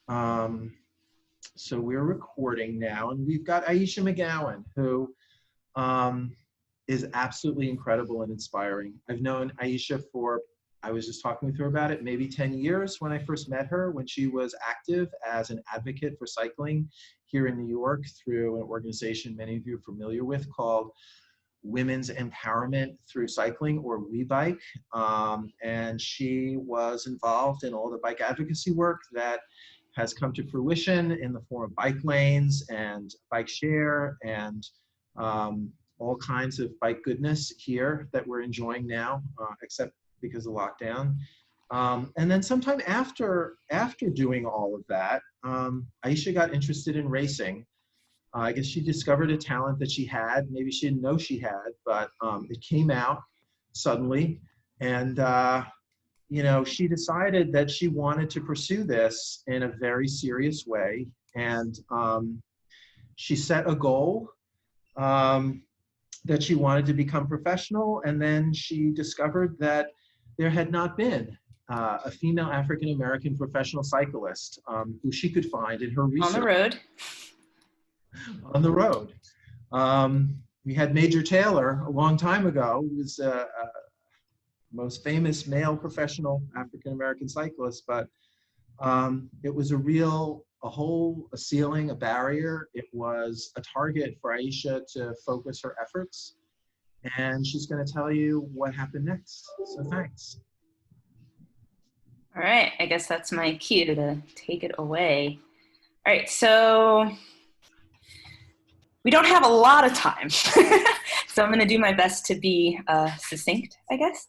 Um, so we're recording now, and we've got Ayesha McGowan, who um, is absolutely incredible and inspiring. I've known Ayesha for, I was just talking with her about it, maybe 10 years when I first met her, when she was active as an advocate for cycling here in New York through an organization many of you are familiar with called Women's Empowerment Through Cycling, or WeBike. And she was involved in all the bike advocacy work that has come to fruition in the form of bike lanes and bike share and all kinds of bike goodness here that we're enjoying now, except because of lockdown. And then sometime after doing all of that, Ayesha got interested in racing. I guess she discovered a talent that she had. Maybe she didn't know she had, but it came out suddenly. And, you know, she decided that she wanted to pursue this in a very serious way. And she set a goal that she wanted to become professional. And then she discovered that there had not been a female African-American professional cyclist who she could find in her research. On the road. On the road. We had Major Taylor a long time ago, who was most famous male professional African-American cyclist, but it was a ceiling, a barrier. It was a target for Ayesha to focus her efforts. And she's going to tell you what happened next. So thanks. All right, I guess that's my cue to take it away. All right, so we don't have a lot of time, so I'm going to do my best to be succinct, I guess.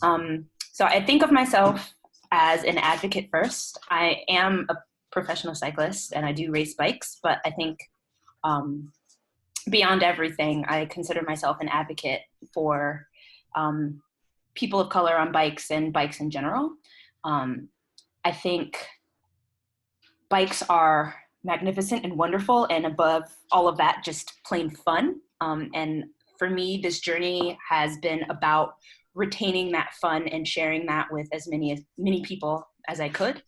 So I think of myself as an advocate first. I am a professional cyclist and I do race bikes, but I think beyond everything, I consider myself an advocate for people of color on bikes and bikes in general. I think bikes are magnificent and wonderful, and above all of that, just plain fun. And for me, this journey has been about retaining that fun and sharing that with as many people as I could,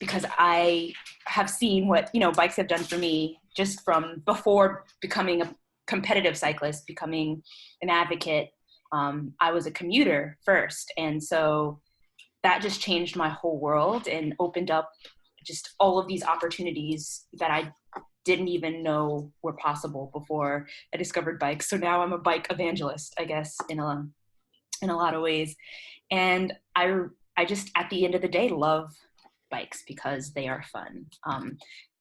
because I have seen what bikes have done for me just from before becoming a competitive cyclist, becoming an advocate. I was a commuter first, and so that just changed my whole world and opened up just all of these opportunities that I didn't even know were possible before I discovered bikes. So now I'm a bike evangelist, I guess, in a lot of ways. And I just, at the end of the day, love bikes because they are fun.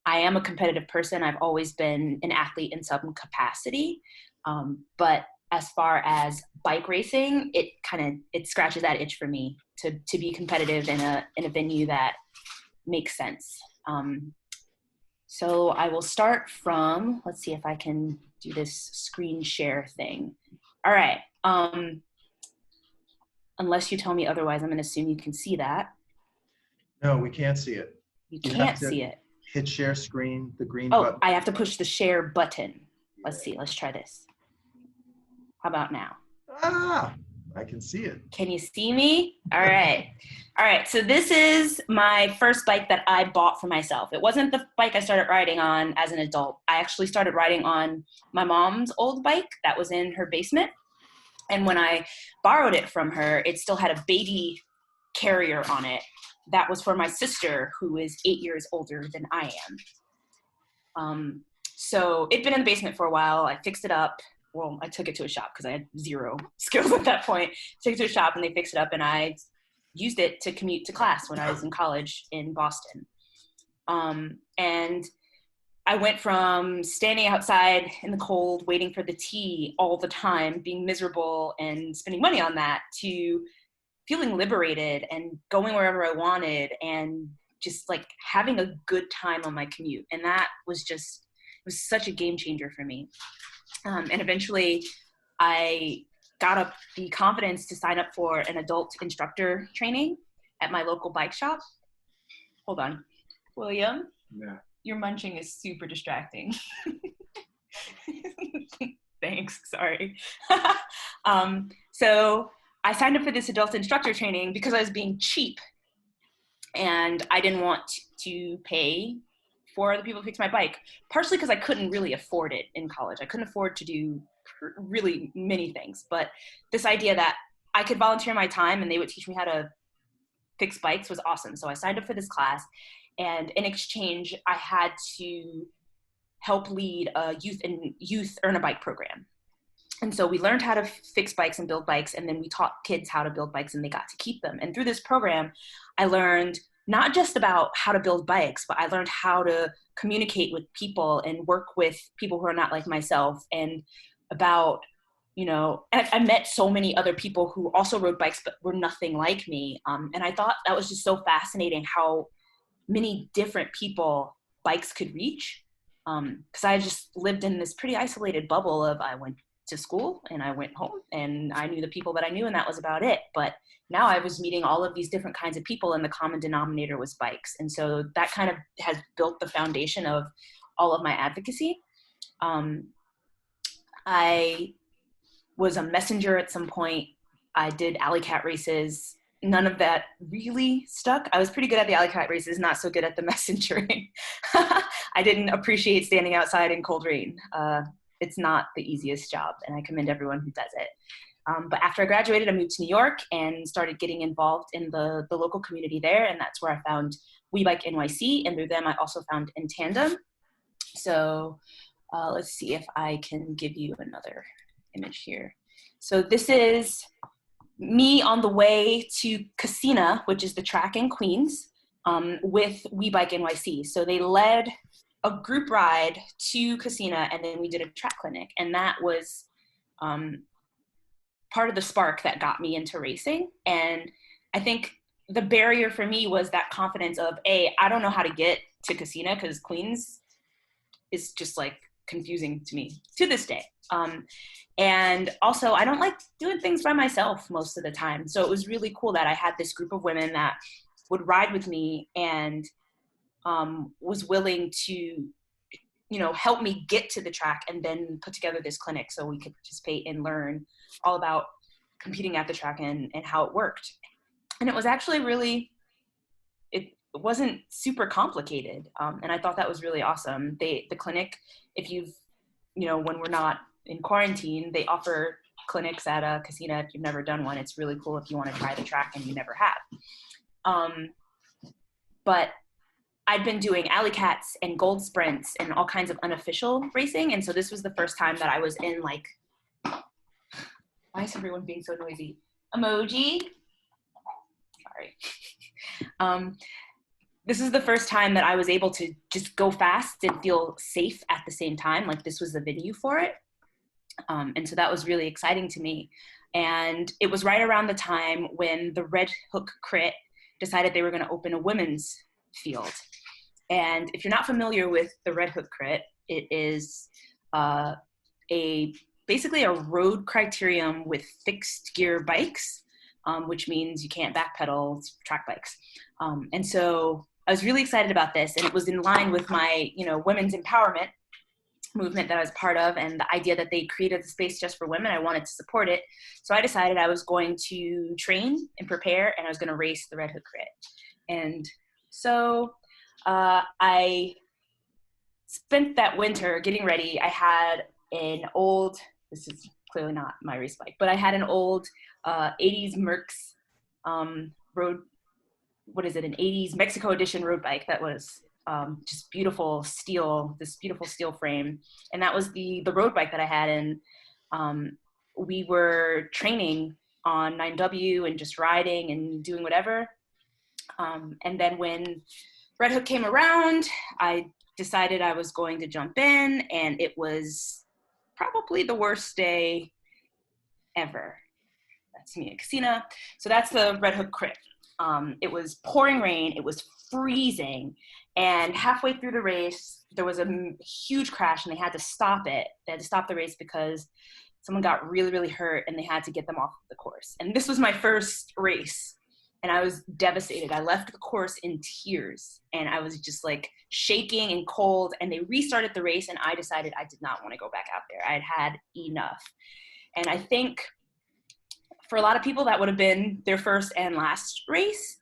I am a competitive person. I've always been an athlete in some capacity. But as far as bike racing, it scratches that itch for me to be competitive in a venue that makes sense. So I will start from, let's see if I can do this screen share thing. All right. Unless you tell me otherwise, I'm going to assume you can see that. No, we can't see it. You can't see it. Hit share screen, the green button. Oh, I have to push the share button. Let's see. Let's try this. How about now? Ah, I can see it. Can you see me? All right. All right. So this is my first bike that I bought for myself. It wasn't the bike I started riding on as an adult. I actually started riding on my mom's old bike that was in her basement. And when I borrowed it from her, it still had a baby carrier on it. That was for my sister, who is 8 years older than I am. So it'd been in the basement for a while. I fixed it up. Well, I took it to a shop because I had zero skills at that point. Took it to a shop and they fixed it up, and I used it to commute to class when I was in college in Boston. And I went from standing outside in the cold, waiting for the tea all the time, being miserable and spending money on that, to feeling liberated and going wherever I wanted and just like having a good time on my commute. And that was it was such a game changer for me. And eventually I got up the confidence to sign up for an adult instructor training at my local bike shop. Hold on. William? Yeah. Your munching is super distracting. Thanks, sorry. So I signed up for this adult instructor training because I was being cheap. And I didn't want to pay for the people to fix my bike, partially because I couldn't really afford it in college. I couldn't afford to do really many things, but this idea that I could volunteer my time and they would teach me how to fix bikes was awesome. So I signed up for this class, and in exchange, I had to help lead a youth earn a bike program. And so we learned how to fix bikes and build bikes, and then we taught kids how to build bikes, and they got to keep them. And through this program, I learned not just about how to build bikes, but I learned how to communicate with people and work with people who are not like myself, and about, I met so many other people who also rode bikes but were nothing like me. And I thought that was just so fascinating how many different people bikes could reach. Because I just lived in this pretty isolated bubble of, I went to school and I went home and I knew the people that I knew, and that was about it. But now I was meeting all of these different kinds of people, and the common denominator was bikes. And so that kind of has built the foundation of all of my advocacy. I was a messenger at some point. I did alley cat races. None of that really stuck. I was pretty good at the alley cat races, not so good at the messengering. I didn't appreciate standing outside in cold rain. It's not the easiest job, and I commend everyone who does it. But after I graduated, I moved to New York and started getting involved in the local community there, and that's where I found We Bike NYC, and through them I also found In Tandem. So let's see if I can give you another image here. So this is me on the way to Casina, which is the track in Queens, with We Bike NYC. So they led a group ride to Casina, and then we did a track clinic. And that was part of the spark that got me into racing. And I think the barrier for me was that confidence of, I don't know how to get to Casina because Queens is just like confusing to me to this day. And also, I don't like doing things by myself most of the time. So it was really cool that I had this group of women that would ride with me and was willing to, help me get to the track and then put together this clinic so we could participate and learn all about competing at the track and how it worked. And it was actually really, it wasn't super complicated. And I thought that was really awesome. The clinic, if you've, when we're not in quarantine, they offer clinics at a Casina if you've never done one. It's really cool if you want to try the track and you never have. But I'd been doing alley cats and gold sprints and all kinds of unofficial racing. And so this was the first time that I was in why is everyone being so noisy? Emoji. Sorry. This is the first time that I was able to just go fast and feel safe at the same time. Like this was the venue for it. And so that was really exciting to me. And it was right around the time when the Red Hook Crit decided they were going to open a women's field. And if you're not familiar with the Red Hook Crit, it is basically a road criterium with fixed gear bikes, which means you can't backpedal track bikes. And so I was really excited about this, and it was in line with my, women's empowerment movement that I was part of, and the idea that they created the space just for women. I wanted to support it. So I decided I was going to train and prepare, and I was going to race the Red Hook Crit. And so I spent that winter getting ready. I had an old, this is clearly not my race bike, but I had an old 80s Merckx road, an 80s Mexico edition road bike that was just beautiful steel, this beautiful steel frame. And that was the road bike that I had. And we were training on 9W and just riding and doing whatever. And then when Red Hook came around, I decided I was going to jump in, and it was probably the worst day ever. That's me at Casina. So that's the Red Hook Crit. It was pouring rain, it was freezing, and halfway through the race, there was a huge crash and they had to stop it. They had to stop the race because someone got really, really hurt and they had to get them off the course. And this was my first race, and I was devastated. I left the course in tears, and I was just like shaking and cold, and they restarted the race, and I decided I did not want to go back out there. I had had enough. And I think for a lot of people that would have been their first and last race,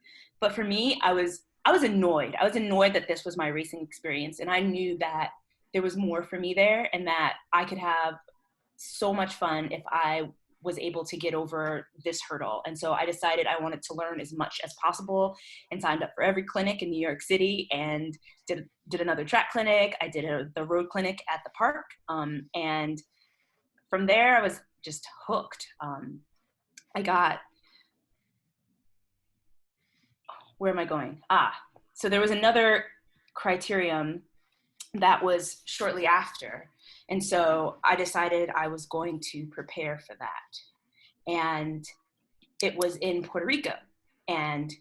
but for me, I was annoyed. I was annoyed that this was my racing experience. And I knew that there was more for me there and that I could have so much fun if I was able to get over this hurdle. And so I decided I wanted to learn as much as possible and signed up for every clinic in New York City and did another track clinic. I did the road clinic at the park. And from there, I was just hooked. Where am I going? So there was another criterium that was shortly after. And so I decided I was going to prepare for that. And it was in Puerto Rico. And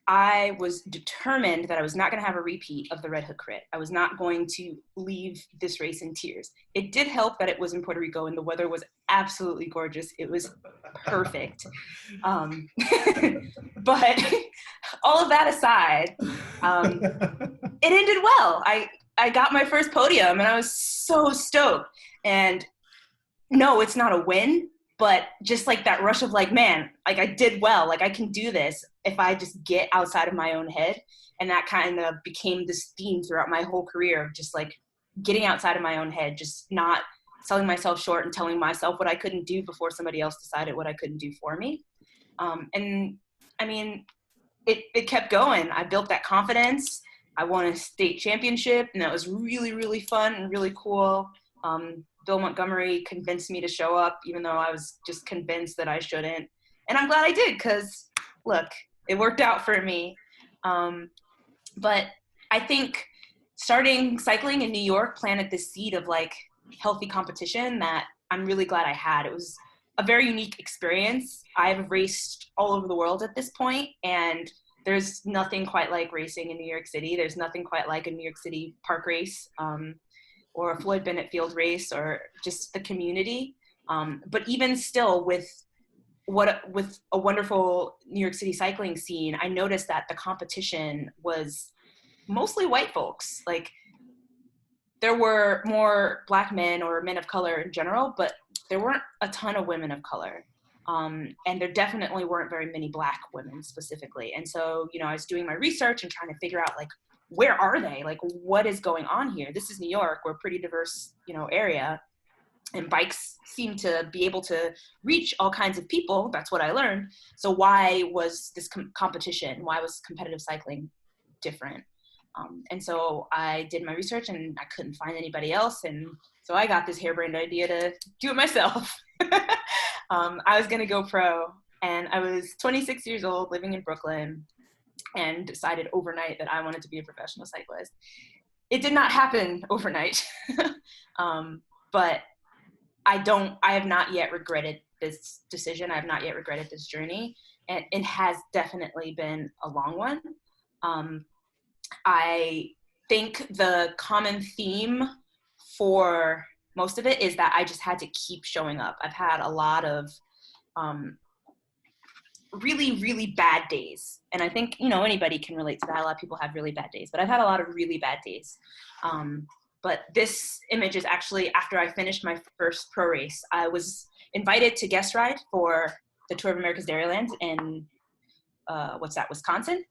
I was determined that I was not going to have a repeat of the Red Hook crit. I was not going to leave this race in tears. It did help that it was in Puerto Rico and the weather was absolutely gorgeous. It was perfect. But all of that aside, it ended well. I got my first podium and I was so stoked. And no, it's not a win, but just like that rush of like, man, like I did well, like I can do this if I just get outside of my own head. And that kind of became this theme throughout my whole career of just like getting outside of my own head, just not selling myself short and telling myself what I couldn't do before somebody else decided what I couldn't do for me. And I mean, it kept going. I built that confidence. I won a state championship, and that was really, really fun and really cool. Bill Montgomery convinced me to show up, even though I was just convinced that I shouldn't. And I'm glad I did, because, look, it worked out for me. But I think starting cycling in New York planted this seed of, like, healthy competition that I'm really glad I had. It was a very unique experience. I've raced all over the world at this point, and there's nothing quite like racing in New York City. There's nothing quite like a New York City park race or a Floyd Bennett Field race or just the community. But even still, with a wonderful New York City cycling scene, I noticed that the competition was mostly white folks. Like, there were more Black men or men of color in general, but there weren't a ton of women of color. And there definitely weren't very many Black women specifically. And so, I was doing my research and trying to figure out, like, where are they? Like, what is going on here? This is New York. We're a pretty diverse, area. And bikes seem to be able to reach all kinds of people. That's what I learned. So why was this competition? Why was competitive cycling different? And so I did my research and I couldn't find anybody else. And so I got this harebrained idea to do it myself. I was going to go pro, and I was 26 years old, living in Brooklyn, and decided overnight that I wanted to be a professional cyclist. It did not happen overnight. But I have not yet regretted this decision. I have not yet regretted this journey. And it has definitely been a long one. I think the common theme for most of it is that I just had to keep showing up. I've had a lot of really, really bad days. And I think, anybody can relate to that. A lot of people have really bad days, but I've had a lot of really bad days. But this image is actually after I finished my first pro race. I was invited to guest ride for the Tour of America's Dairyland in, Wisconsin.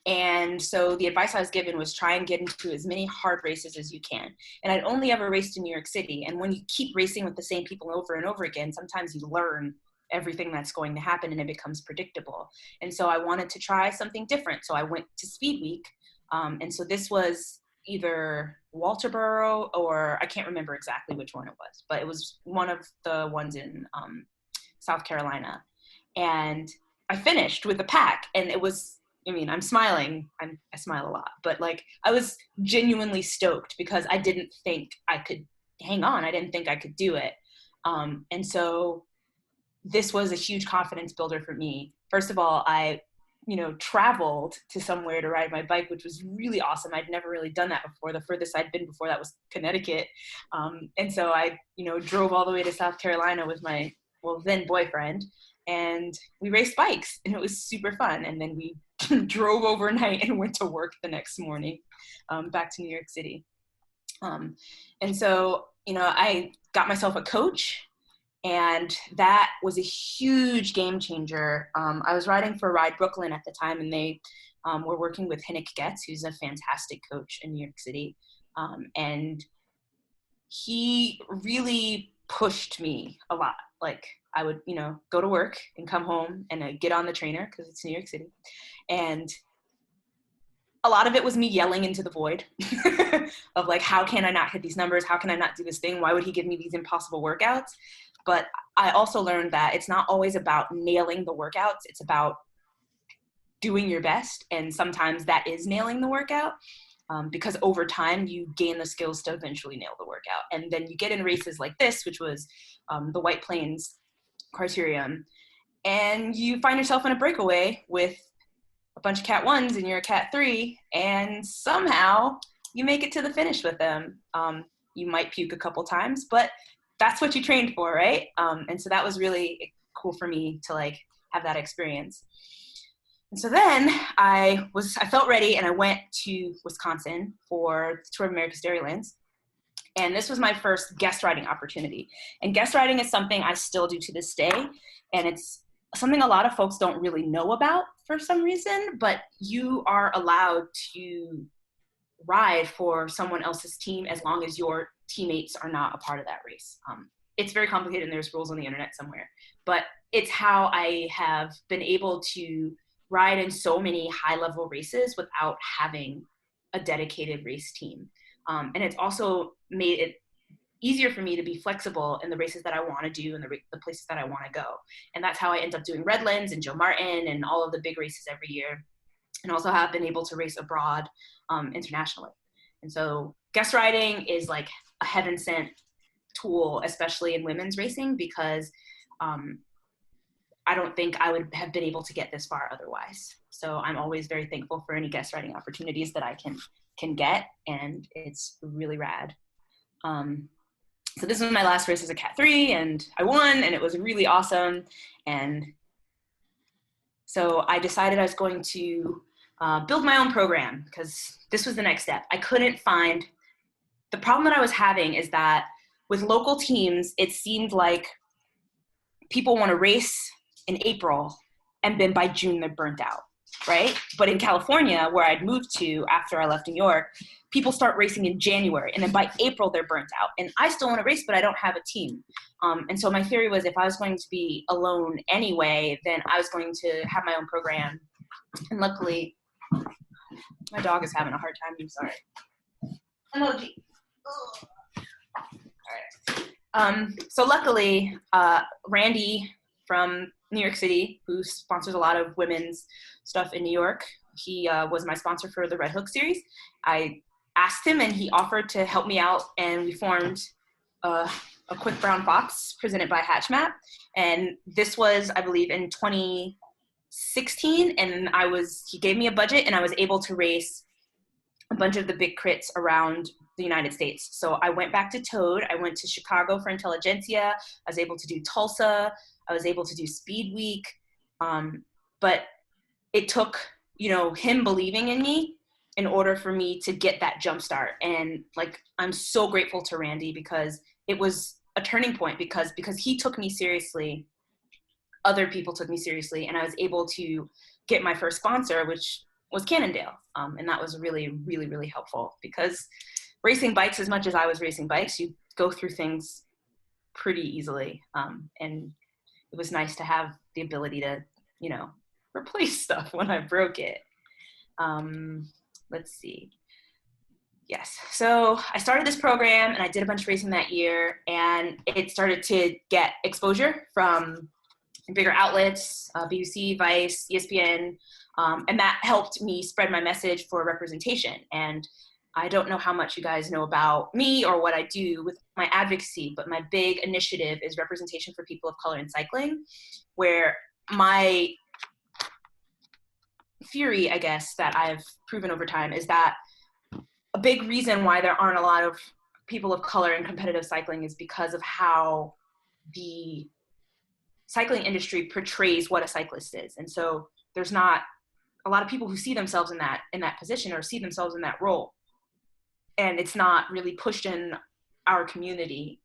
And so the advice I was given was try and get into as many hard races as you can. And I'd only ever raced in New York City. And when you keep racing with the same people over and over again, sometimes you learn everything that's going to happen and it becomes predictable. And so I wanted to try something different. So I went to Speed Week. And so this was either Walterboro or I can't remember exactly which one it was, but it was one of the ones in South Carolina. And I finished with a pack, and it was, I'm smiling. I smile a lot, but like I was genuinely stoked because I didn't think I could hang on. I didn't think I could do it. And so this was a huge confidence builder for me. First of all, I, traveled to somewhere to ride my bike, which was really awesome. I'd never really done that before. The furthest I'd been before that was Connecticut. And so I, drove all the way to South Carolina with my, then boyfriend, and we raced bikes, and it was super fun. And then we drove overnight and went to work the next morning, back to New York City. And so, I got myself a coach, And that was a huge game changer. I was riding for Ride Brooklyn at the time, and they were working with Hinnick Getz, who's a fantastic coach in New York City. And he really pushed me a lot. Like, I would, go to work and come home and get on the trainer because it's New York City. And a lot of it was me yelling into the void of like, how can I not hit these numbers? How can I not do this thing? Why would he give me these impossible workouts? But I also learned that it's not always about nailing the workouts. It's about doing your best. And sometimes that is nailing the workout, because over time you gain the skills to eventually nail the workout. And then you get in races like this, which was the White Plains Criterium, and you find yourself in a breakaway with a bunch of Cat 1s and you're a Cat 3, and somehow you make it to the finish with them. You might puke a couple times, but that's what you trained for, right? And so that was really cool for me to like have that experience. And so then I felt ready, and I went to Wisconsin for the Tour of America's Dairylands. And this was my first guest riding opportunity. And guest riding is something I still do to this day. And it's something a lot of folks don't really know about for some reason, but you are allowed to ride for someone else's team as long as your teammates are not a part of that race. It's very complicated, and there's rules on the internet somewhere, but it's how I have been able to ride in so many high-level races without having a dedicated race team. And it's also made it easier for me to be flexible in the races that I want to do and the places that I want to go. And that's how I end up doing Redlands and Joe Martin and all of the big races every year. And also have been able to race abroad internationally. And so guest riding is like a heaven sent tool, especially in women's racing, because I don't think I would have been able to get this far otherwise. So I'm always very thankful for any guest riding opportunities that I can get, and it's really rad. So this was my last race as a Cat 3, and I won, and it was really awesome. And so I decided I was going to build my own program, because this was the next step. I couldn't find, the problem that I was having is that with local teams, it seemed like people want to race in April, and then by June they're burnt out, right? But in California, where I'd moved to after I left New York, people start racing in January, and then by April they're burnt out. And I still want to race, but I don't have a team. And so my theory was, if I was going to be alone anyway, then I was going to have my own program. And luckily, my dog is having a hard time. I'm sorry. Emoji. All right. So luckily, Randy from New York City, who sponsors a lot of women's stuff in New York, he was my sponsor for the Red Hook series. I asked him, and he offered to help me out, and we formed a Quick Brown Fox presented by HatchMap. And this was, I believe, in 2016, and he gave me a budget, and I was able to race a bunch of the big crits around the United States. So I went back to Toad. I went to Chicago for Intelligentsia. I was able to do Tulsa. I was able to do Speed Week. But it took, him believing in me in order for me to get that jump start. And like, I'm so grateful to Randy, because it was a turning point, because he took me seriously. Other people took me seriously, and I was able to get my first sponsor, which was Cannondale. And that was really, really, really helpful, because racing bikes, as much as I was racing bikes, you go through things pretty easily. And it was nice to have the ability to, replace stuff when I broke it. Let's see. Yes. So I started this program, and I did a bunch of racing that year, and it started to get exposure from bigger outlets, BBC, Vice, ESPN, and that helped me spread my message for representation. And I don't know how much you guys know about me or what I do with my advocacy, but my big initiative is representation for people of color in cycling, where my theory, I guess, that I've proven over time is that a big reason why there aren't a lot of people of color in competitive cycling is because of how the cycling industry portrays what a cyclist is. And so there's not a lot of people who see themselves in that position or see themselves in that role. And it's not really pushed in our community.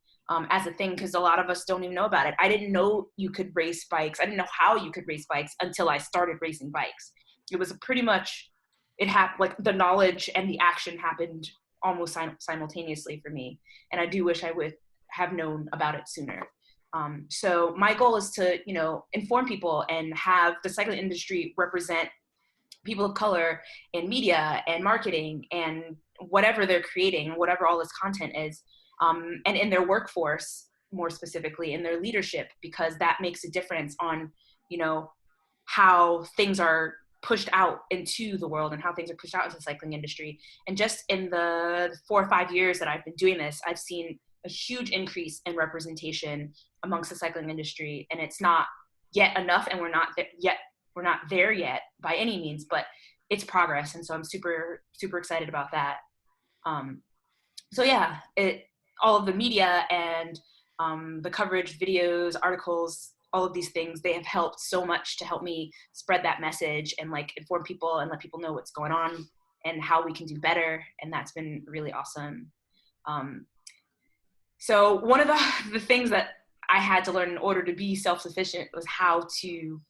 as a thing, because a lot of us don't even know about it. I didn't know you could race bikes. I didn't know how you could race bikes until I started racing bikes. It was pretty much, it happened, like the knowledge and the action happened almost simultaneously for me. And I do wish I would have known about it sooner. So my goal is to, you know, inform people and have the cycling industry represent people of color in media and marketing and whatever they're creating, whatever all this content is, and in their workforce, more specifically in their leadership, because that makes a difference on, you know, how things are pushed out into the world and how things are pushed out into the cycling industry. And just in the 4 or 5 years that I've been doing this, I've seen a huge increase in representation amongst the cycling industry. And it's not yet enough, and we're not there yet by any means, but it's progress. And so I'm super, super excited about that. So yeah, all of the media and the coverage, videos, articles, all of these things, they have helped so much to help me spread that message and like inform people and let people know what's going on and how we can do better. And that's been really awesome. So one of the things that I had to learn in order to be self-sufficient was how to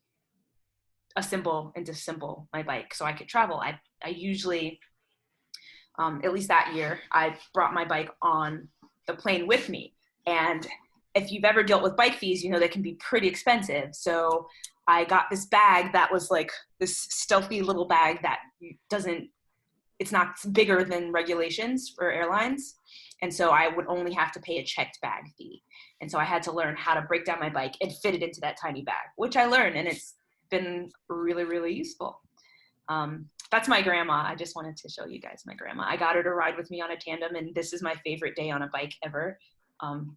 assemble and disassemble my bike so I could travel. I usually, at least that year, I brought my bike on the plane with me. And if you've ever dealt with bike fees, you know they can be pretty expensive. So I got this bag that was like this stealthy little bag that it's not bigger than regulations for airlines. And so I would only have to pay a checked bag fee. And so I had to learn how to break down my bike and fit it into that tiny bag, which I learned, and it's been really, really useful. That's my grandma. I just wanted to show you guys my grandma. I got her to ride with me on a tandem, and this is my favorite day on a bike ever.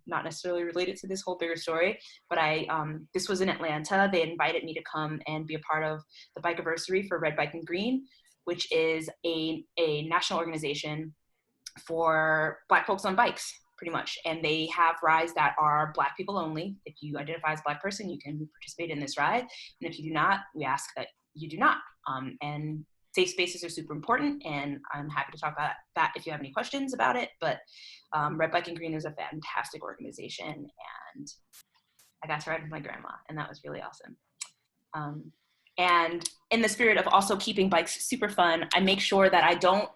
Not necessarily related to this whole bigger story, but this was in Atlanta. They invited me to come and be a part of the Bikeversary for Red Bike and Green, which is a national organization for Black folks on bikes, pretty much. And they have rides that are Black people only. If you identify as a Black person, you can participate in this ride. And if you do not, we ask that you do not. And safe spaces are super important, and I'm happy to talk about that if you have any questions about it. But Red Bike and Green is a fantastic organization, and I got to ride with my grandma, and that was really awesome. And in the spirit of also keeping bikes super fun, I make sure that I don't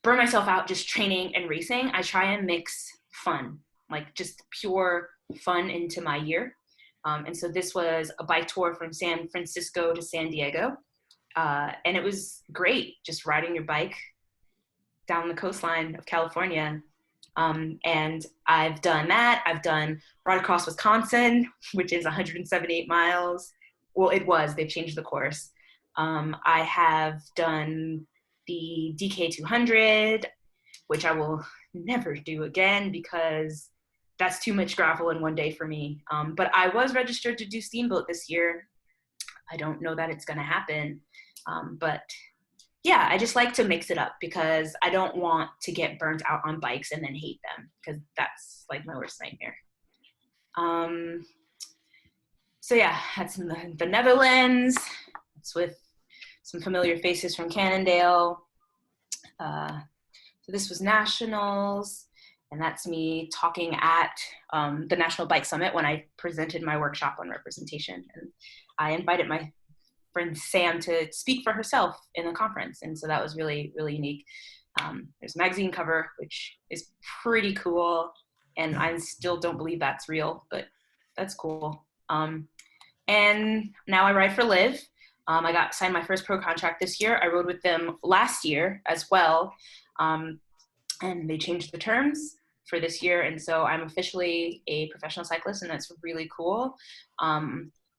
burn myself out just training and racing. I try and mix fun, like just pure fun into my year. And so this was a bike tour from San Francisco to San Diego. And it was great, just riding your bike down the coastline of California. And I've done that. I've done Ride Across Wisconsin, which is 178 miles. Well, they've changed the course. I have done the DK 200, which I will never do again because that's too much gravel in one day for me. But I was registered to do Steamboat this year. I don't know that it's going to happen. But yeah, I just like to mix it up because I don't want to get burnt out on bikes and then hate them, because that's like my worst nightmare. So yeah, that's in the Netherlands. It's with some familiar faces from Cannondale. So this was nationals, and that's me talking at the National Bike Summit when I presented my workshop on representation. And I invited my friend Sam to speak for herself in the conference, and so that was really, really unique. There's a magazine cover, which is pretty cool, and I still don't believe that's real, but that's cool. And now I ride for Liv. I signed my first pro contract this year. I rode with them last year as well, and they changed the terms for this year, and so I'm officially a professional cyclist, and that's really cool.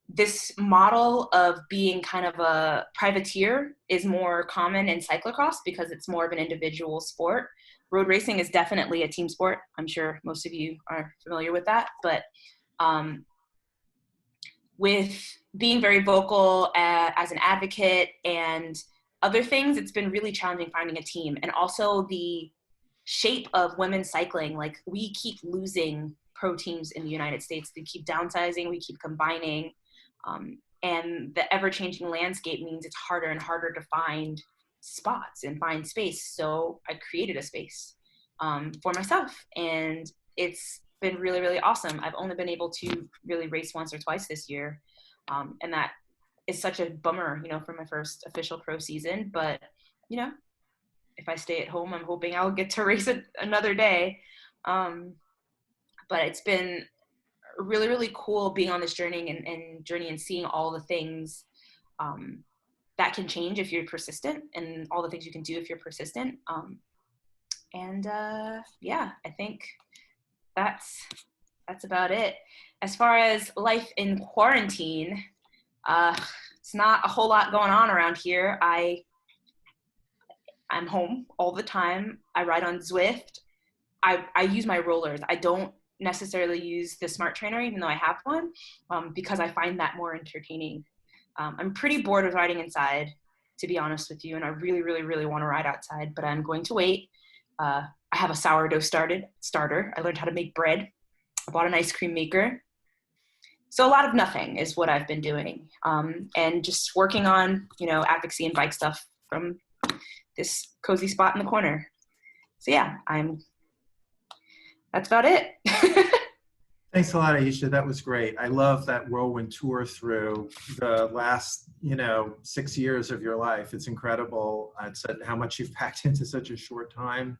This model of being kind of a privateer is more common in cyclocross because it's more of an individual sport. Road racing is definitely a team sport. I'm sure most of you are familiar with that, but with being very vocal as an advocate and other things, it's been really challenging finding a team. And also the shape of women's cycling, like we keep losing pro teams in the United States. They keep downsizing, we keep combining. And the ever-changing landscape means it's harder and harder to find spots and find space. So I created a space for myself, and it's been really, really awesome. I've only been able to really race once or twice this year. And that is such a bummer, for my first official pro season. But, if I stay at home, I'm hoping I'll get to race it another day. But it's been really, really cool being on this journey and seeing all the things that can change if you're persistent, and all the things you can do if you're persistent. Yeah, I think that's about it. As far as life in quarantine, it's not a whole lot going on around here. I'm home all the time. I ride on Zwift. I use my rollers. I don't necessarily use the smart trainer, even though I have one, because I find that more entertaining. I'm pretty bored of riding inside, to be honest with you, and I really, really, really want to ride outside, but I'm going to wait. I have a sourdough starter. I learned how to make bread. I bought an ice cream maker. So a lot of nothing is what I've been doing, and just working on, advocacy and bike stuff from this cozy spot in the corner. So yeah, that's about it. Thanks a lot, Ayesha. That was great. I love that whirlwind tour through the last, 6 years of your life. It's incredible. It's how much you've packed into such a short time.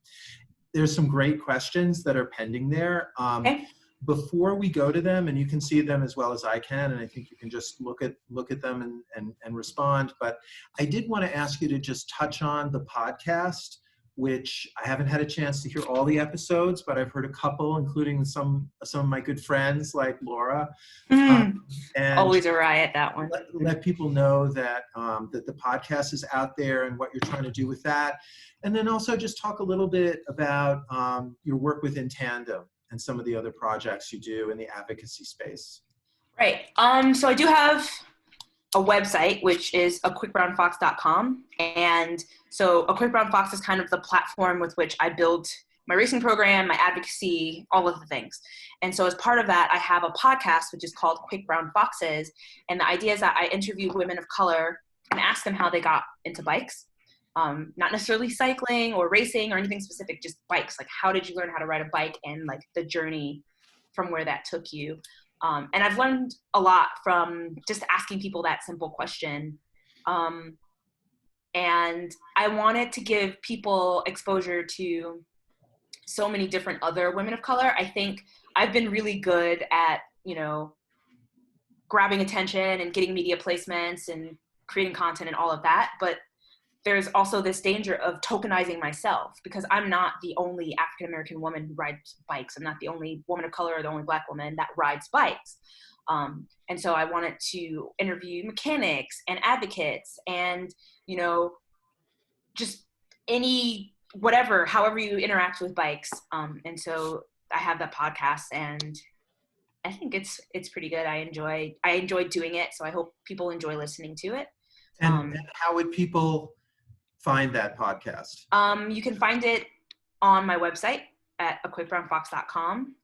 There's some great questions that are pending there. Okay. Before we go to them, and you can see them as well as I can, and I think you can just look at them and respond. But I did want to ask you to just touch on the podcast, which I haven't had a chance to hear all the episodes, but I've heard a couple, including some of my good friends like Laura. And always a riot, that one. Let people know that that the podcast is out there and what you're trying to do with that. And then also just talk a little bit about your work with In Tandem and some of the other projects you do in the advocacy space. Right. So I do have a website, which is aquickbrownfox.com. And so A Quick Brown Fox is kind of the platform with which I build my racing program, my advocacy, all of the things. And so as part of that, I have a podcast, which is called Quick Brown Foxes. And the idea is that I interview women of color and ask them how they got into bikes. Not necessarily cycling or racing or anything specific, just bikes. Like, how did you learn how to ride a bike, and like the journey from where that took you. And I've learned a lot from just asking people that simple question. And I wanted to give people exposure to so many different other women of color. I think I've been really good at, grabbing attention and getting media placements and creating content and all of that. But there's also this danger of tokenizing myself, because I'm not the only African-American woman who rides bikes. I'm not the only woman of color or the only Black woman that rides bikes. And so I wanted to interview mechanics and advocates and, just however you interact with bikes. And so I have that podcast, and I think it's pretty good. I enjoy doing it. So I hope people enjoy listening to it. And how would people find that podcast? You can find it on my website at aquickbrownfox.com.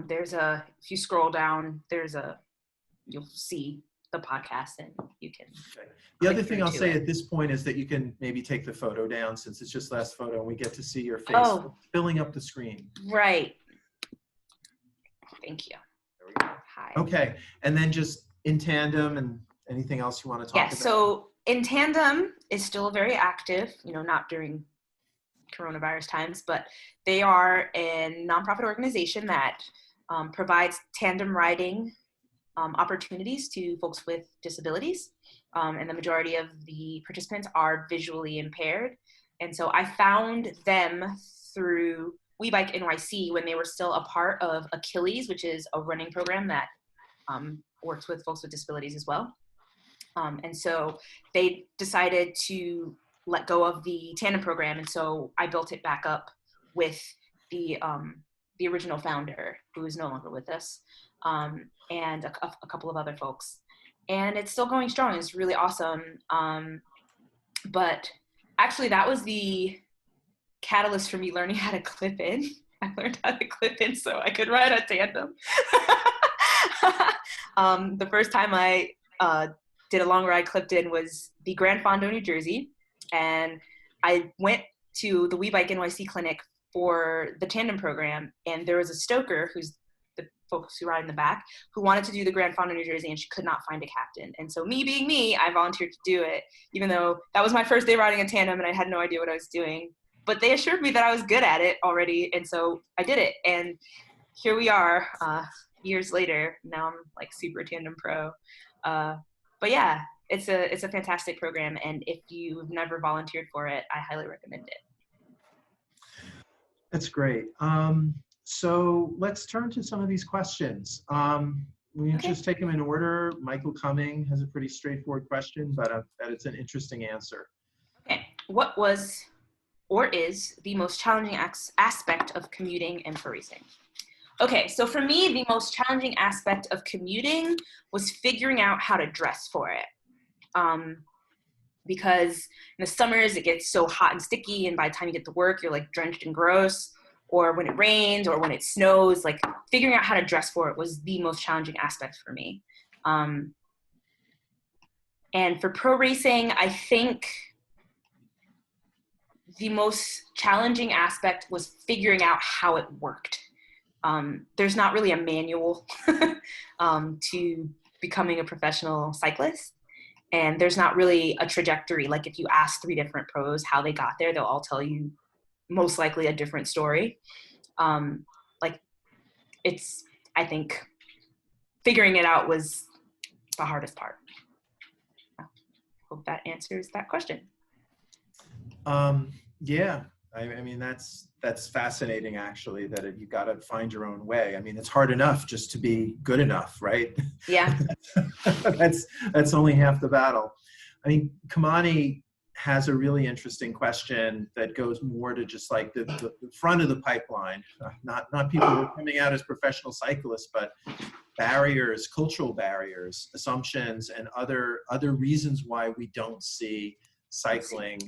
If you scroll down, you'll see the podcast, and you can. Okay. The other thing I'll say at this point is that you can maybe take the photo down, since it's just last photo and we get to see your face filling up the screen. Right. Thank you. There we go. Hi. Okay. And then just In Tandem and anything else you want to talk about? Yeah, so In Tandem is still very active, not during coronavirus times, but they are a nonprofit organization that provides tandem riding opportunities to folks with disabilities. And the majority of the participants are visually impaired. And so I found them through WeBike NYC when they were still a part of Achilles, which is a running program that works with folks with disabilities as well. And so they decided to let go of the tandem program. And so I built it back up with the original founder, who is no longer with us, and a couple of other folks. And it's still going strong. It's really awesome. But actually that was the catalyst for me learning how to clip in. I learned how to clip in so I could ride a tandem. The first time I did a long ride clipped in was the Grand Fondo, New Jersey. And I went to the WeBike NYC clinic for the tandem program, and there was a stoker, who's the folks who ride in the back, who wanted to do the Grand Fonda, New Jersey, and she could not find a captain. And so me being me, I volunteered to do it, even though that was my first day riding a tandem and I had no idea what I was doing. But they assured me that I was good at it already, and so I did it. And here we are, years later. Now I'm like super tandem pro. But yeah, it's a fantastic program, and if you've never volunteered for it, I highly recommend it. That's great. So let's turn to some of these questions. We can just take them in order. Michael Cumming has a pretty straightforward question, but that it's an interesting answer. Okay, what was or is the most challenging aspect of commuting and for racing? Okay, so for me, the most challenging aspect of commuting was figuring out how to dress for it. Because in the summers, it gets so hot and sticky, and by the time you get to work, you're like drenched and gross, or when it rains or when it snows, like figuring out how to dress for it was the most challenging aspect for me. And for pro racing, I think the most challenging aspect was figuring out how it worked. There's not really a manual to becoming a professional cyclist. And there's not really a trajectory. Like if you ask 3 different pros how they got there, they'll all tell you most likely a different story. Like I think figuring it out was the hardest part. I hope that answers that question. Yeah, I mean, that's fascinating, actually, that you got to find your own way. I mean, it's hard enough just to be good enough, right? Yeah. That's only half the battle. I mean, Kamani has a really interesting question that goes more to just like the front of the pipeline, not people who are coming out as professional cyclists, but barriers, cultural barriers, assumptions, and other reasons why we don't see cycling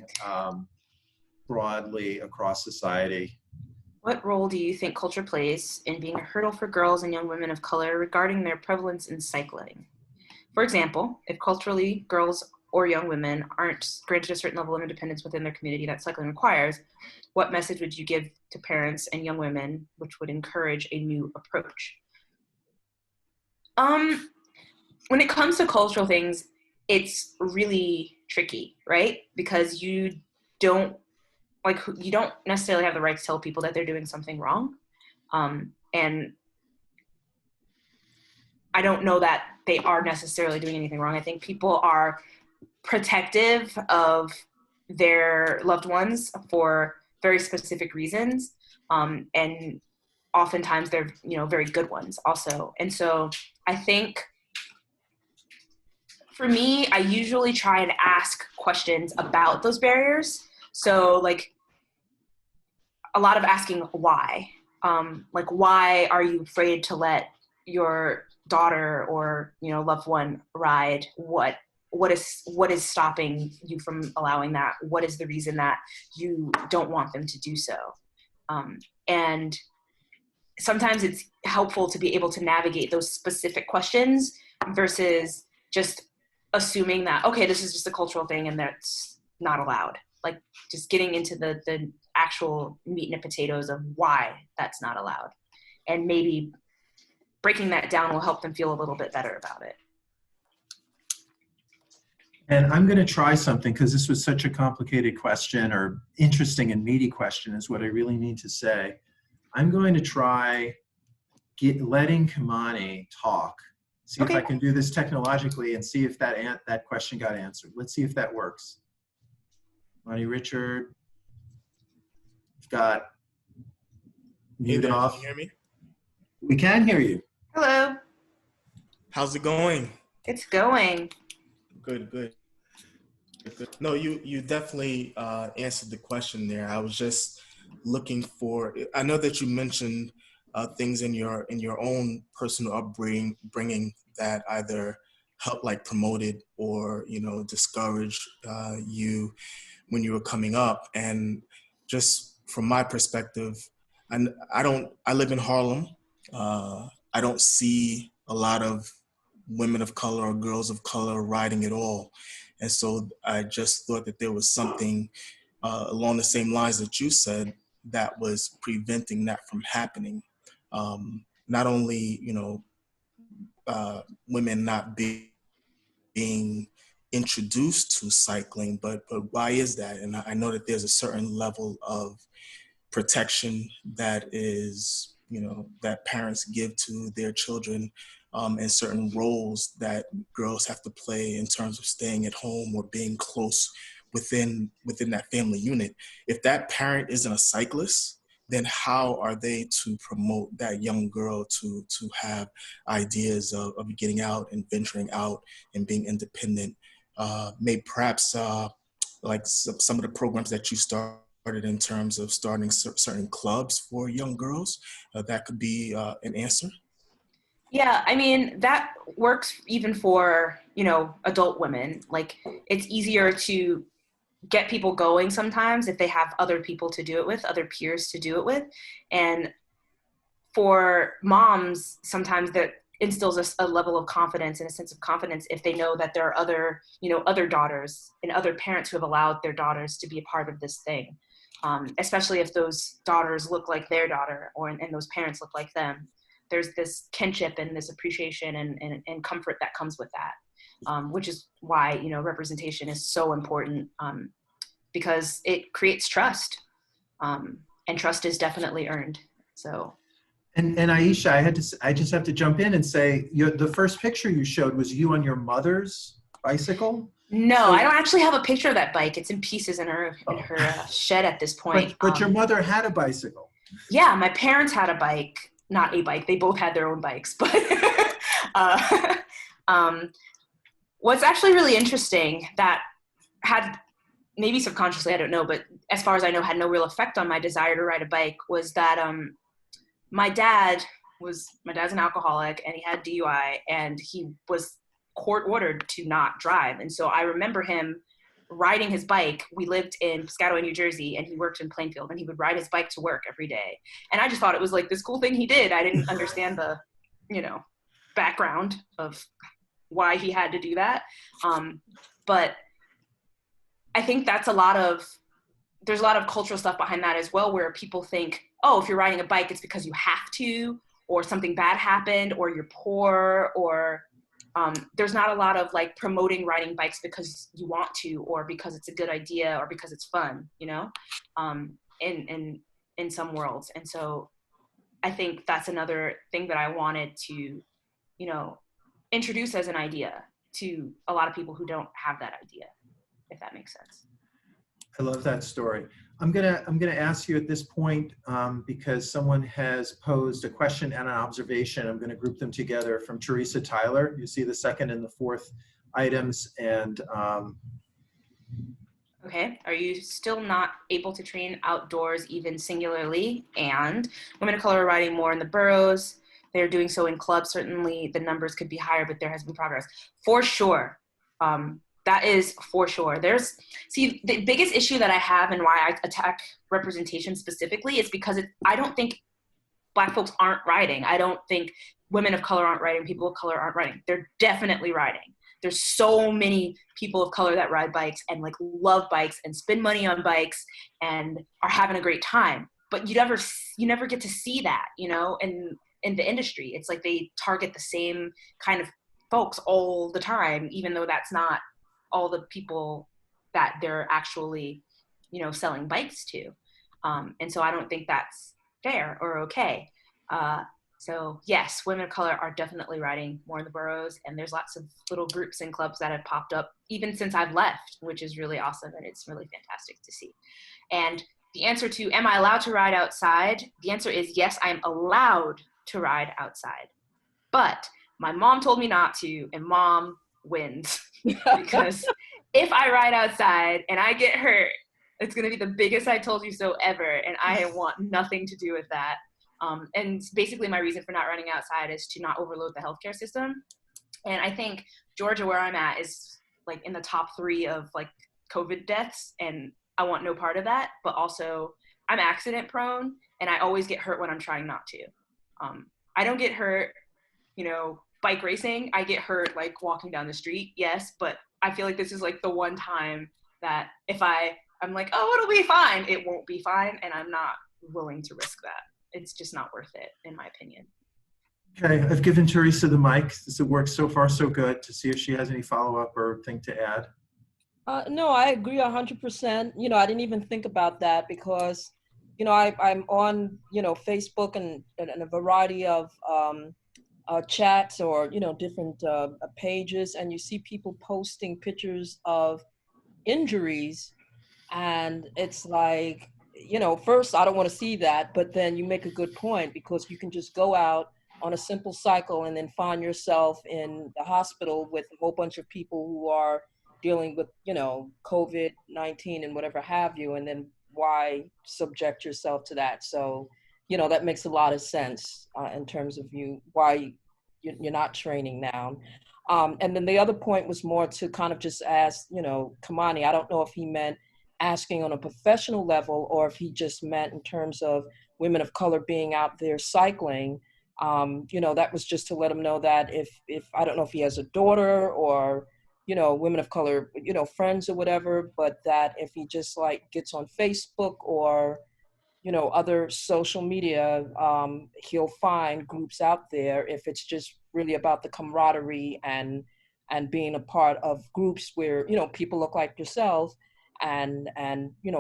broadly across society. What role do you think culture plays in being a hurdle for girls and young women of color regarding their prevalence in cycling? For example, if culturally girls or young women aren't granted a certain level of independence within their community that cycling requires, what message would you give to parents and young women which would encourage a new approach? When it comes to cultural things, it's really tricky, right? Because you don't necessarily have the right to tell people that they're doing something wrong. And I don't know that they are necessarily doing anything wrong. I think people are protective of their loved ones for very specific reasons. And oftentimes they're, very good ones also. And so I think for me, I usually try and ask questions about those barriers. So like a lot of asking why, like why are you afraid to let your daughter or loved one ride? What is stopping you from allowing that? What is the reason that you don't want them to do so? And sometimes it's helpful to be able to navigate those specific questions versus just assuming that, okay, this is just a cultural thing and that's not allowed. Like just getting into the actual meat and potatoes of why that's not allowed. And maybe breaking that down will help them feel a little bit better about it. And I'm going to try something because this was such a complicated question, or interesting and meaty question is what I really need to say. I'm going to try letting Kamani talk. See if I can do this technologically and see if that question got answered. Let's see if that works. Monty Richard, you've got mute off. Can you hear me? We can hear you. Hello. How's it going? It's going. Good. No, you definitely answered the question there. I was just looking for. I know that you mentioned things in your own personal upbringing that either helped like promoted or discouraged you when you were coming up. And just from my perspective, I live in Harlem. I don't see a lot of women of color or girls of color riding at all. And so I just thought that there was something along the same lines that you said that was preventing that from happening. Not only, women not being introduced to cycling, but why is that? And I know that there's a certain level of protection that is, that parents give to their children, and certain roles that girls have to play in terms of staying at home or being close within that family unit. If that parent isn't a cyclist, then how are they to promote that young girl to have ideas of getting out and venturing out and being independent? Maybe perhaps like some of the programs that you started in terms of starting certain clubs for young girls, that could be an answer. Yeah, I mean, that works even for, adult women. Like, it's easier to get people going sometimes if they have other people to do it with, other peers to do it with. And for moms, sometimes that instills a level of confidence and a sense of confidence if they know that there are other, other daughters and other parents who have allowed their daughters to be a part of this thing. Especially if those daughters look like their daughter, and those parents look like them. There's this kinship and this appreciation and comfort that comes with that, which is why, representation is so important, because it creates trust, and trust is definitely earned. So. And Ayesha, I just have to jump in and say, the first picture you showed was you on your mother's bicycle. No, So, I don't actually have a picture of that bike. It's in pieces in her shed at this point. But your mother had a bicycle. Yeah, my parents had a bike, not a bike. They both had their own bikes. But what's actually really interesting that had, maybe subconsciously, I don't know, but as far as I know, had no real effect on my desire to ride a bike, was that my dad's an alcoholic, and he had DUI, and he was court ordered to not drive. And so I remember him riding his bike. We lived in Piscataway, New Jersey, and he worked in Plainfield, and he would ride his bike to work every day. And I just thought it was like this cool thing he did. I didn't understand the, background of why he had to do that. But I think there's a lot of cultural stuff behind that as well, where people think, oh, if you're riding a bike, it's because you have to, or something bad happened, or you're poor, or there's not a lot of like promoting riding bikes because you want to, or because it's a good idea, or because it's fun, in some worlds. And so I think that's another thing that I wanted to, introduce as an idea to a lot of people who don't have that idea, if that makes sense. I love that story. I'm gonna ask you at this point, because someone has posed a question and an observation. I'm gonna group them together from Teresa Tyler. You see the second and the fourth items, and okay. Are you still not able to train outdoors, even singularly? And women of color are riding more in the boroughs. They're doing so in clubs. Certainly the numbers could be higher, but there has been progress. For sure. That is for sure. The biggest issue that I have and why I attack representation specifically is because I don't think Black folks aren't riding. I don't think women of color aren't riding, people of color aren't riding. They're definitely riding. There's so many people of color that ride bikes and like love bikes and spend money on bikes and are having a great time. But you never get to see that, in the industry. It's like they target the same kind of folks all the time, even though that's not all the people that they're actually, selling bikes to. And so I don't think that's fair or okay. So yes, women of color are definitely riding more in the boroughs, and there's lots of little groups and clubs that have popped up even since I've left, which is really awesome, and it's really fantastic to see. And the answer to, am I allowed to ride outside? The answer is yes, I am allowed to ride outside. But my mom told me not to, and mom wins. Because if I ride outside and I get hurt, it's going to be the biggest I told you so ever, and I want nothing to do with that. And basically my reason for not running outside is to not overload the healthcare system. And I think Georgia, where I'm at, is like in the top 3 of like COVID deaths, and I want no part of that. But also I'm accident prone, and I always get hurt when I'm trying not to. I don't get hurt, bike racing. I get hurt like walking down the street, yes, but I feel like this is like the one time that if I'm like, oh, it'll be fine, it won't be fine, and I'm not willing to risk that. It's just not worth it, in my opinion. Okay, I've given Teresa the mic. This works so far so good, to see if she has any follow-up or thing to add. No, I agree 100%. I didn't even think about that because, I'm on, Facebook and a variety of chats or, different pages, and you see people posting pictures of injuries, and it's like, first, I don't want to see that, but then you make a good point because you can just go out on a simple cycle and then find yourself in the hospital with a whole bunch of people who are dealing with, COVID-19 and whatever have you, and then why subject yourself to that? So, that makes a lot of sense in terms of why you're not training now. And then the other point was more to kind of just ask, Kamani, I don't know if he meant asking on a professional level or if he just meant in terms of women of color being out there cycling. That was just to let him know that if I don't know if he has a daughter or, women of color, friends or whatever, but that if he just like gets on Facebook or, other social media, he'll find groups out there if it's just really about the camaraderie and being a part of groups where, people look like yourself and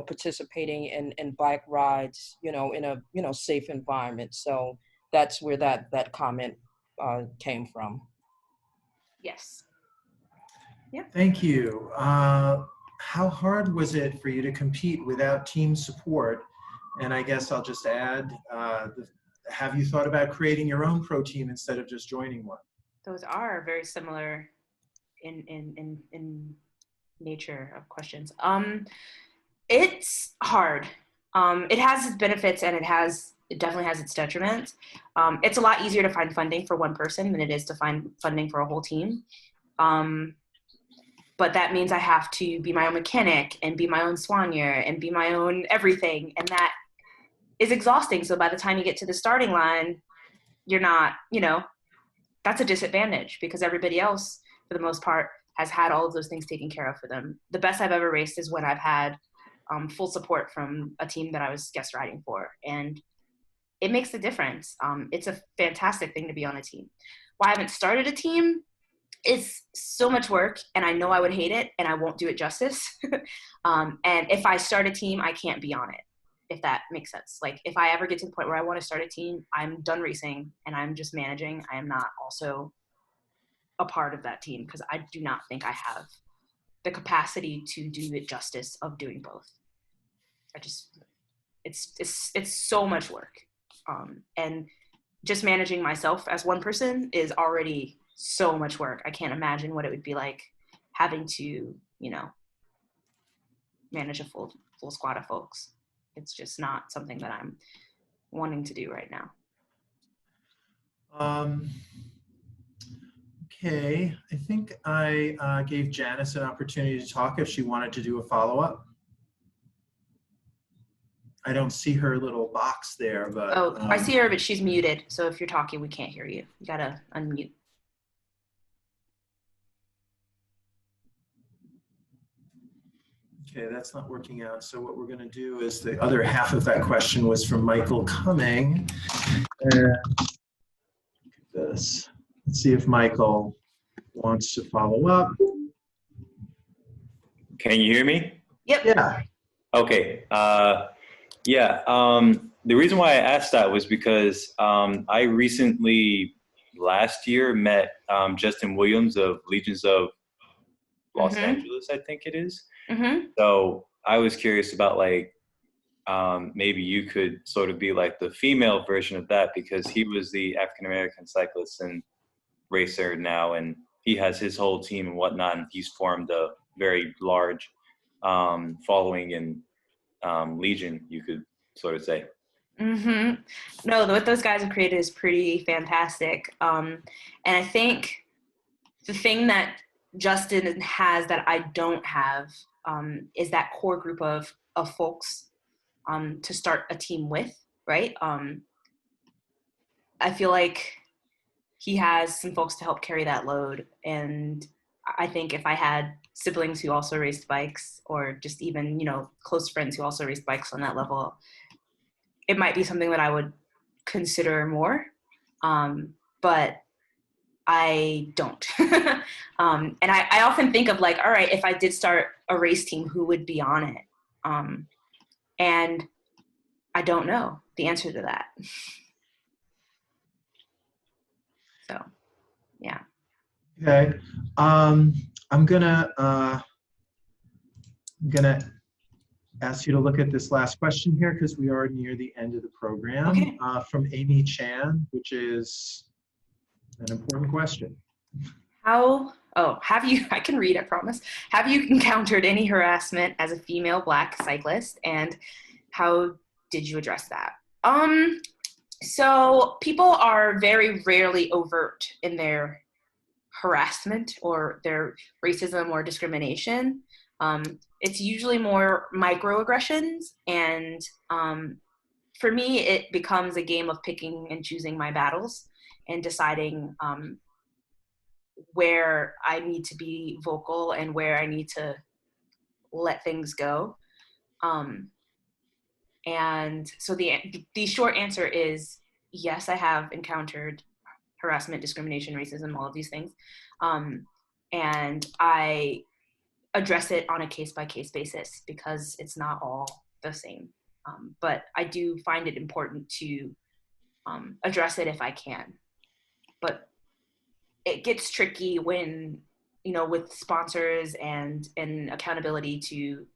participating in bike rides, in a, safe environment. So that's where that comment came from. Yes. Yeah. Thank you. How hard was it for you to compete without team support? And I guess I'll just add, have you thought about creating your own pro team instead of just joining one? Those are very similar in nature of questions. It's hard. It has its benefits and it definitely has its detriments. It's a lot easier to find funding for one person than it is to find funding for a whole team. But that means I have to be my own mechanic and be my own soigneur and be my own everything. And that is exhausting. So by the time you get to the starting line, you're not, that's a disadvantage because everybody else, for the most part, has had all of those things taken care of for them. The best I've ever raced is when I've had full support from a team that I was guest riding for. And it makes a difference. It's a fantastic thing to be on a team. Why I haven't started a team is so much work, and I know I would hate it, and I won't do it justice. And if I start a team, I can't be on it, if that makes sense. Like, if I ever get to the point where I want to start a team, I'm done racing, and I'm just managing. I am not also a part of that team, because I do not think I have the capacity to do it justice of doing both. It's so much work. And just managing myself as one person is already so much work. I can't imagine what it would be like having to, manage a full squad of folks. It's just not something that I'm wanting to do right now. Okay, I think I gave Janice an opportunity to talk if she wanted to do a follow-up. I don't see her little box there, but... Oh, I see her, but she's muted. So if you're talking, we can't hear you. You gotta unmute. Okay, that's not working out. So what we're going to do is the other half of that question was from Michael Cumming. Look at this. Let's see if Michael wants to follow up. Can you hear me? Yep. Yeah. Okay. The reason why I asked that was because I recently, last year, met Justin Williams of Legions of Los Angeles, I think it is. So I was curious about maybe you could sort of be like the female version of that, because he was the African-American cyclist and racer now, and he has his whole team and whatnot, and he's formed a very large following in Legion, you could sort of say. No, what those guys have created is pretty fantastic. And I think the thing that Justin has that I don't have is that core group of folks to start a team with, right? I feel like he has some folks to help carry that load. And I think if I had siblings who also raced bikes, or just even, close friends who also raced bikes on that level, it might be something that I would consider more, but I don't. And I often think of like, all right, if I did start a race team, who would be on it? And I don't know the answer to that. So, yeah. Okay. I'm gonna ask you to look at this last question here because we are near the end of the program. Okay. From Amy Chan, which is an important question. I can read, I promise. Have you encountered any harassment as a female Black cyclist, and how did you address that? So people are very rarely overt in their harassment or their racism or discrimination. It's usually more microaggressions, and for me, it becomes a game of picking and choosing my battles and deciding where I need to be vocal and where I need to let things go. And so the short answer is yes, I have encountered harassment, discrimination, racism, all of these things. And I address it on a case-by-case basis because it's not all the same. But I do find it important to address it if I can. But it gets tricky when, with sponsors and accountability to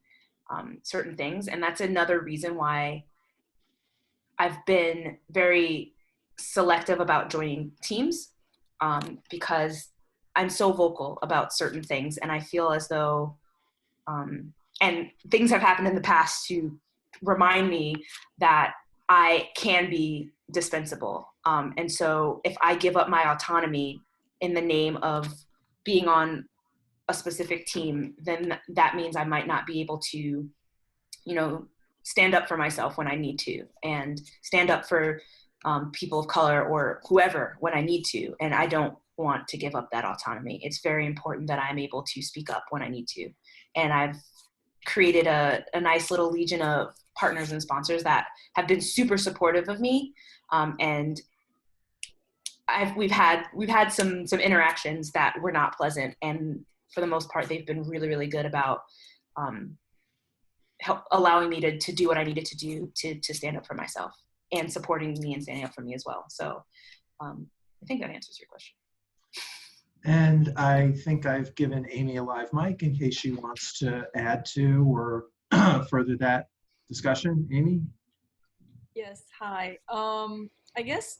certain things. And that's another reason why I've been very selective about joining teams, because I'm so vocal about certain things. And I feel as though, and things have happened in the past to remind me that I can be dispensable. And so if I give up my autonomy in the name of being on a specific team, then that means I might not be able to, stand up for myself when I need to, and stand up for people of color or whoever when I need to. And I don't want to give up that autonomy. It's very important that I'm able to speak up when I need to. And I've created a nice little legion of partners and sponsors that have been super supportive of me. And we've had some interactions that were not pleasant, and for the most part, they've been really, really good about allowing me to do what I needed to do to stand up for myself, and supporting me and standing up for me as well. So I think that answers your question. And I think I've given Amy a live mic in case she wants to add to or further that discussion. Amy? Yes, hi. I guess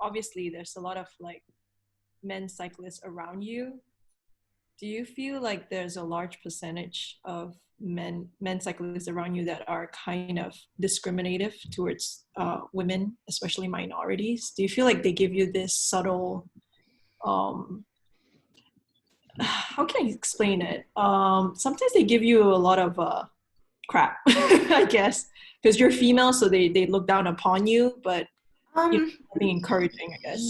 obviously there's a lot of like men cyclists around you. Do you feel like there's a large percentage of men cyclists around you that are kind of discriminative towards women, especially minorities? Do you feel like they give you this subtle, how can I explain it? Sometimes they give you a lot of crap, I guess, because you're female, so they look down upon you, but being encouraging, I guess.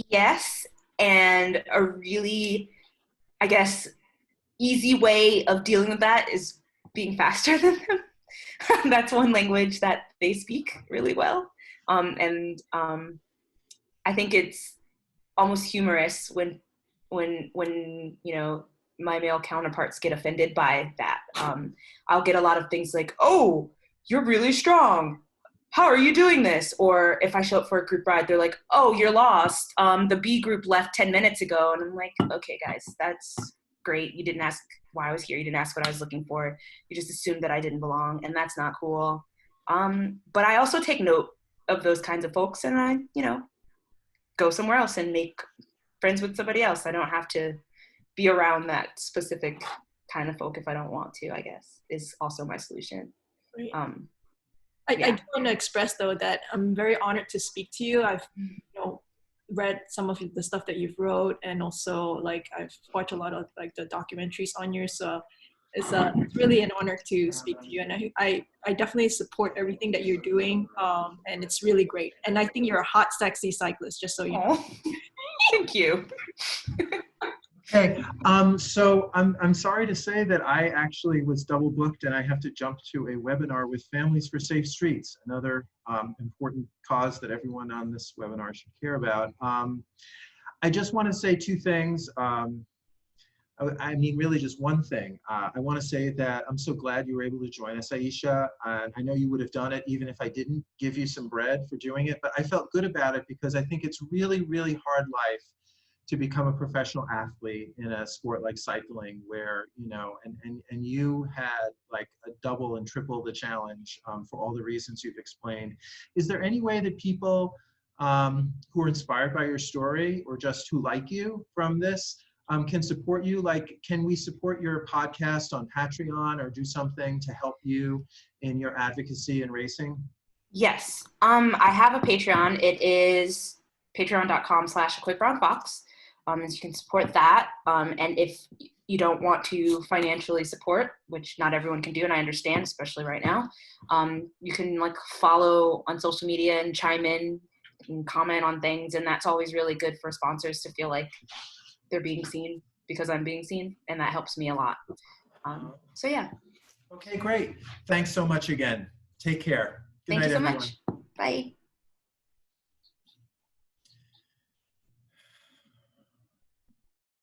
Yes, and a really, I guess, easy way of dealing with that is being faster than them. That's one language that they speak really well. And I think it's almost humorous when my male counterparts get offended by that. I'll get a lot of things like, "Oh, you're really strong. How are you doing this?" Or if I show up for a group ride, they're like, "Oh, you're lost. The B group left 10 minutes ago." And I'm like, okay, guys, that's great. You didn't ask why I was here. You didn't ask what I was looking for. You just assumed that I didn't belong, and that's not cool. But I also take note of those kinds of folks, and I, go somewhere else and make friends with somebody else. I don't have to be around that specific kind of folk if I don't want to, I guess, is also my solution. Right. Yeah. I do want to express though that I'm very honored to speak to you. I've read some of the stuff that you've wrote, and also like I've watched a lot of like the documentaries on you. So it's really an honor to speak to you, and I definitely support everything that you're doing, and it's really great. And I think you're a hot, sexy cyclist, just so you know. Thank you. Hey, so I'm sorry to say that I actually was double booked and I have to jump to a webinar with Families for Safe Streets, another important cause that everyone on this webinar should care about. I just want to say two things. I mean, really just one thing. I want to say that I'm so glad you were able to join us, Ayesha. I know you would have done it even if I didn't give you some bread for doing it, but I felt good about it because I think it's really, really hard life to become a professional athlete in a sport like cycling where, you know, and you had like a double and triple the challenge for all the reasons you've explained. Is there any way that people who are inspired by your story or just who like you from this can support you? Like, can we support your podcast on Patreon or do something to help you in your advocacy and racing? Yes. I have a Patreon. It is patreon.com/equipbrownfox. As you can support that. And if you don't want to financially support, which not everyone can do, and I understand, especially right now, you can like follow on social media and chime in and comment on things. And that's always really good for sponsors to feel like they're being seen because I'm being seen. And that helps me a lot. So yeah. Okay, great. Thanks so much again. Take care. Good Thank night, you so everyone. much. Bye.